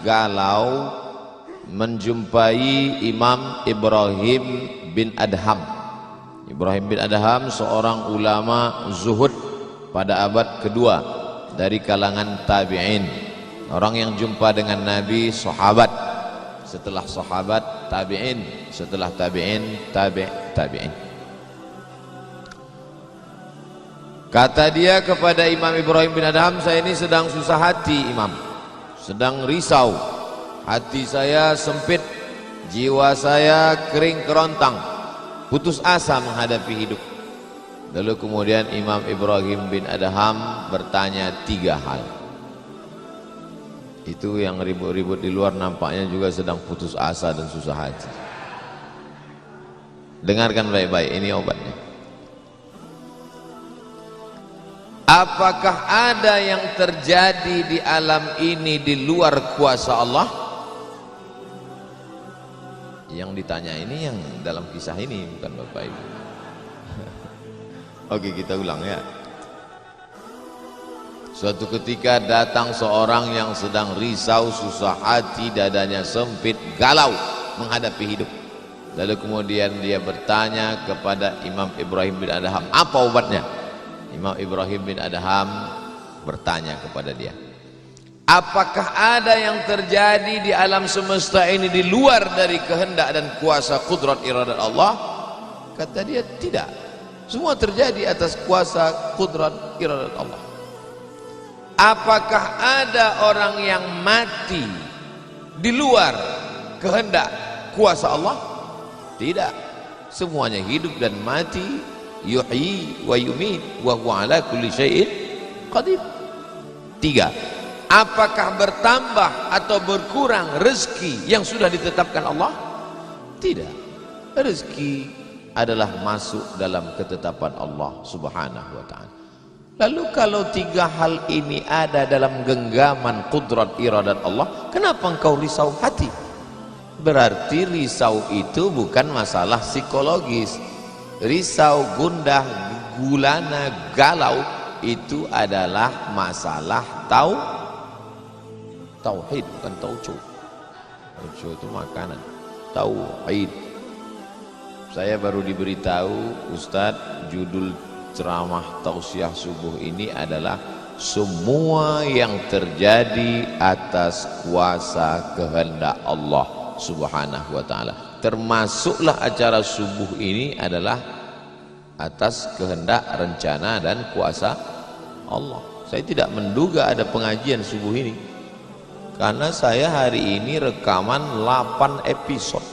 galau menjumpai Imam Ibrahim bin Adham. Ibrahim bin Adham seorang ulama zuhud pada abad kedua dari kalangan tabi'in, orang yang jumpa dengan Nabi, sahabat, setelah sahabat tabi'in, setelah tabi'in tabi'in. Kata dia kepada Imam Ibrahim bin Adham, saya ini sedang susah hati Imam, sedang risau, hati saya sempit, jiwa saya kering kerontang, putus asa menghadapi hidup. Lalu kemudian Imam Ibrahim bin Adham bertanya 3 hal. Itu yang ribut-ribut di luar nampaknya juga sedang putus asa dan susah hati. Dengarkan baik-baik, ini obatnya. Apakah ada yang terjadi di alam ini di luar kuasa Allah? Yang ditanya ini yang dalam kisah ini, bukan Bapak Ibu. Oke, kita ulang ya. Suatu ketika datang seorang yang sedang risau, susah hati, dadanya sempit, galau menghadapi hidup. Lalu kemudian dia bertanya kepada Imam Ibrahim bin Adham, apa obatnya? Imam Ibrahim bin Adham bertanya kepada dia, apakah ada yang terjadi di alam semesta ini di luar dari kehendak dan kuasa kudrat iradat Allah? Kata dia, tidak, semua terjadi atas kuasa kudrat iradat Allah. Apakah ada orang yang mati di luar kehendak kuasa Allah? Tidak, semuanya hidup dan mati. Yuhyi wa yumit wa huwa ala kulli syai'in qadir. 3. Apakah bertambah atau berkurang rezeki yang sudah ditetapkan Allah? Tidak. Rezeki adalah masuk dalam ketetapan Allah Subhanahu wa ta'ala. Lalu kalau 3 hal ini ada dalam genggaman kudrat iradat Allah, kenapa engkau risau hati? Berarti risau itu bukan masalah psikologis. Risau, gundah, gulana, galau itu adalah masalah tauhid, bukan tauco. Tauco itu makanan. Tauhid. Saya baru diberitahu, Ustadz, judul ceramah tausiah subuh ini adalah semua yang terjadi atas kuasa kehendak Allah Subhanahu wa ta'ala. Termasuklah acara subuh ini adalah atas kehendak, rencana dan kuasa Allah. Saya tidak menduga ada pengajian subuh ini, karena saya hari ini rekaman 8 episode.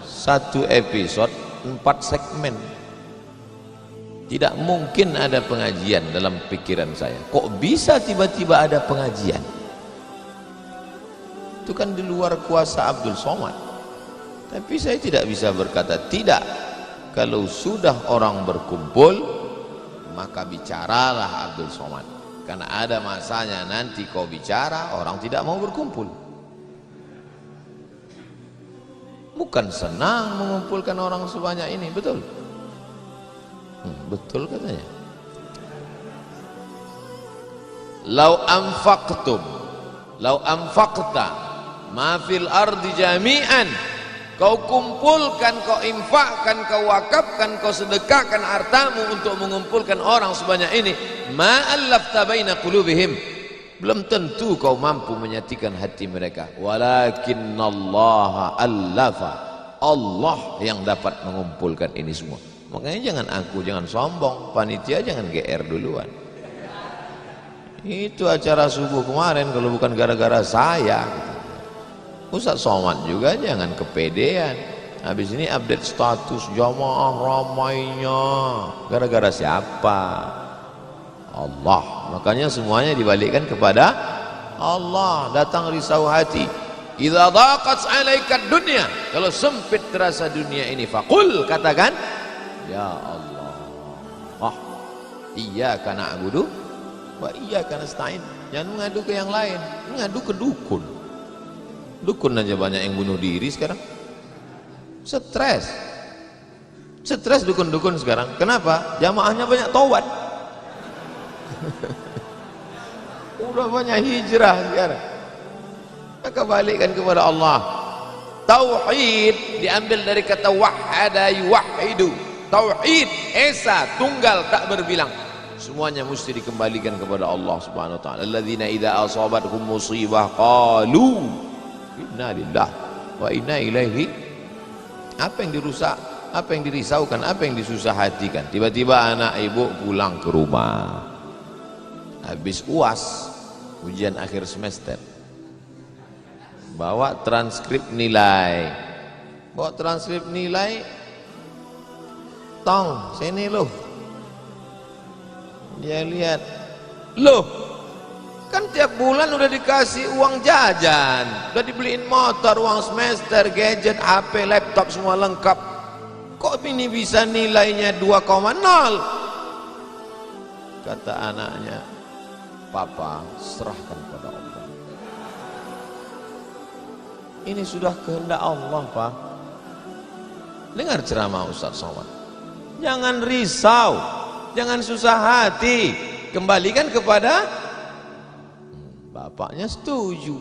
1 episode 4 segmen. Tidak mungkin ada pengajian dalam pikiran saya. Kok bisa tiba-tiba ada pengajian? Itu kan di luar kuasa Abdul Somad. Tapi saya tidak bisa berkata tidak. Kalau sudah orang berkumpul, maka bicaralah Abdul Somad. Karena ada masanya nanti kau bicara, orang tidak mau berkumpul. Bukan senang mengumpulkan orang sebanyak ini, betul? Betul katanya. Lau anfaqta ma fil ardi jami'an, kau kumpulkan, kau infakkan, kau wakafkan, kau sedekahkan hartamu untuk mengumpulkan orang sebanyak ini, ma allafta baina qulubihim, belum tentu kau mampu menyatukan hati mereka. Walakinnallaha allafa, Allah yang dapat mengumpulkan ini semua. Makanya jangan aku, jangan sombong, panitia jangan GR duluan. Itu acara subuh kemarin kalau bukan gara-gara saya, Ustaz Somad juga jangan kepedean. Habis ini update status jamaah ramainya, gara-gara siapa? Allah. Makanya semuanya dibalikkan kepada Allah. Datang risau hati, idza daqat 'alaika dunya, kalau sempit terasa dunia ini, faqul, katakan, ya Allah, iyyaka na'budu wa iyyaka nasta'in. Jangan mengadu ke yang lain, mengadu ke dukun. Dukun aja banyak yang bunuh diri sekarang. Stres dukun-dukun sekarang. Kenapa? Jamaahnya banyak taubat. udah banyak hijrah sekarang. Maka balikkan kepada Allah. Tauhid diambil dari kata wahada yuwahidu. Tauhid esa, tunggal, tak berbilang. Semuanya mesti dikembalikan kepada Allah Subhanahu wa taala. Alladzina idza asabathum musibah qalu inna lillahi wa inna ilaihi. Apa yang dirusak, apa yang dirisaukan, apa yang disusah hatikan. Tiba-tiba anak ibu pulang ke rumah habis UAS, ujian akhir semester, bawa transkrip nilai, tong sini loh. Dia lihat, loh kan tiap bulan udah dikasih uang jajan, udah dibeliin motor, uang semester, gadget, HP, laptop semua lengkap, kok ini bisa nilainya 2,0? Kata anaknya, papa serahkan pada Allah, ini sudah kehendak Allah Pak. Dengar ceramah Ustaz Somad, jangan risau, jangan susah hati, kembalikan kepada bapaknya. Setuju.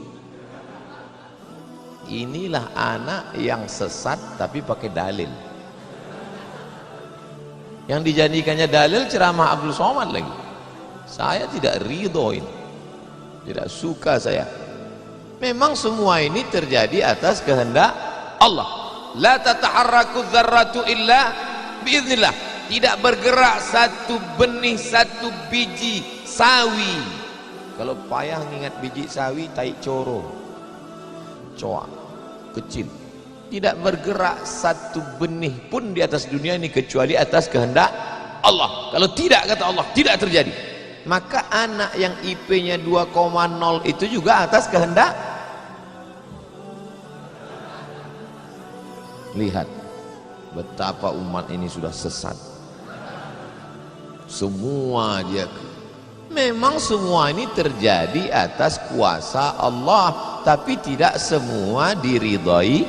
Inilah anak yang sesat tapi pakai dalil. Yang dijadikannya dalil ceramah Abdul Somad lagi. Saya tidak ridho ini, tidak suka saya. Memang semua ini terjadi atas kehendak Allah. La tataharraku dzarratu illa biiznillah. Tidak bergerak satu benih, satu biji sawi. Kalau payah mengingat biji sawi, tai coro, coak kecil. Tidak bergerak satu benih pun di atas dunia ini kecuali atas kehendak Allah. Kalau tidak, kata Allah, tidak terjadi. Maka anak yang IP-nya 2,0 itu juga atas kehendak. Lihat betapa umat ini sudah sesat. Semua dia, memang semua ini terjadi atas kuasa Allah, tapi tidak semua diridhai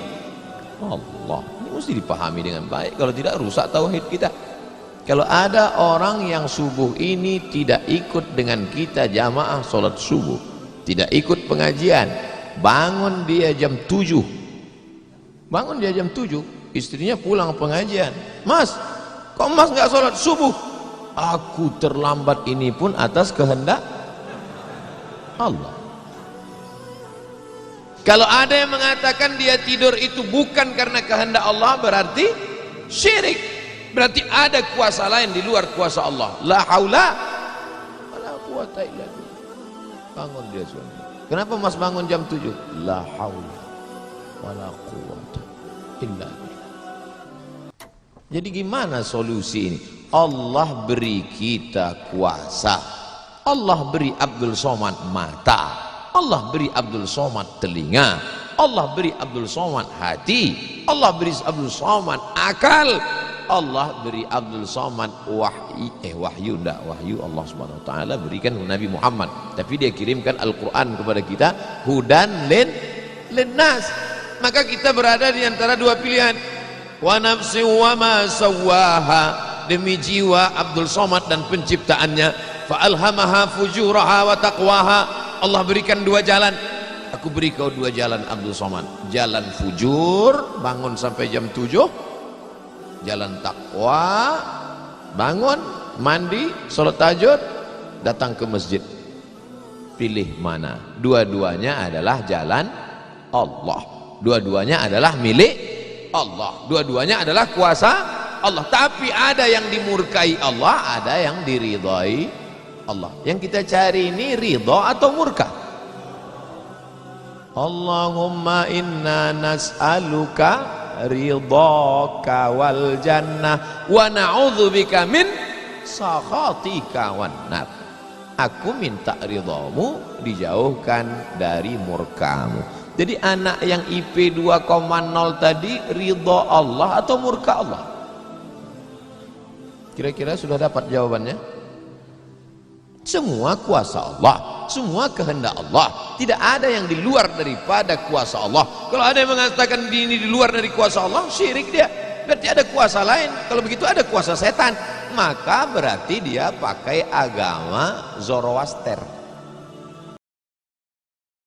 Allah. Ini mesti dipahami dengan baik, kalau tidak rusak tauhid kita. Kalau ada orang yang subuh ini tidak ikut dengan kita jamaah sholat subuh, tidak ikut pengajian, bangun dia jam 7, bangun dia jam 7, istrinya pulang pengajian, mas kok mas nggak sholat subuh? Aku terlambat, ini pun atas kehendak Allah. Kalau ada yang mengatakan dia tidur itu bukan karena kehendak Allah, berarti syirik, berarti ada kuasa lain di luar kuasa Allah. La haula wala quwata illa billah. Bangun dia suami, kenapa mas bangun jam 7? La haula wala quwata illa billah. Jadi gimana solusi ini? Allah beri kita kuasa, Allah beri Abdul Somad mata, Allah beri Abdul Somad telinga, Allah beri Abdul Somad hati, Allah beri Abdul Somad akal, Allah beri Abdul Somad wahyu Allah Subhanahu wa taala berikan Nabi Muhammad, tapi dia kirimkan Al-Qur'an kepada kita, hudan linnas. Maka kita berada di antara dua pilihan. Wa nafsi wa ma sawwaha, demi jiwa Abdul Somad dan penciptaannya, fa alhamaha fujuraha wa taqwaha. Allah berikan dua jalan, aku beri kau dua jalan Abdul Somad, jalan fujur, bangun sampai jam 7, jalan takwa, bangun, mandi, sholat tahajud, datang ke masjid. Pilih mana? Dua-duanya adalah jalan Allah, dua-duanya adalah milik Allah, dua-duanya adalah kuasa Allah. Tapi ada yang dimurkai Allah, ada yang diridhai Allah. Yang kita cari ini ridha atau murka? Allahumma inna nas'aluka ridhaka wal jannah wa na'udzubika min sakhatika wan nar. Aku minta ridhamu, dijauhkan dari murkamu. Jadi anak yang IP 2,0 tadi ridha Allah atau murka Allah? Kira-kira sudah dapat jawabannya? Semua kuasa Allah, semua kehendak Allah, tidak ada yang di luar daripada kuasa Allah. Kalau ada yang mengatakan ini di luar dari kuasa Allah, syirik dia, berarti ada kuasa lain. Kalau begitu ada kuasa setan, maka berarti dia pakai agama Zoroaster.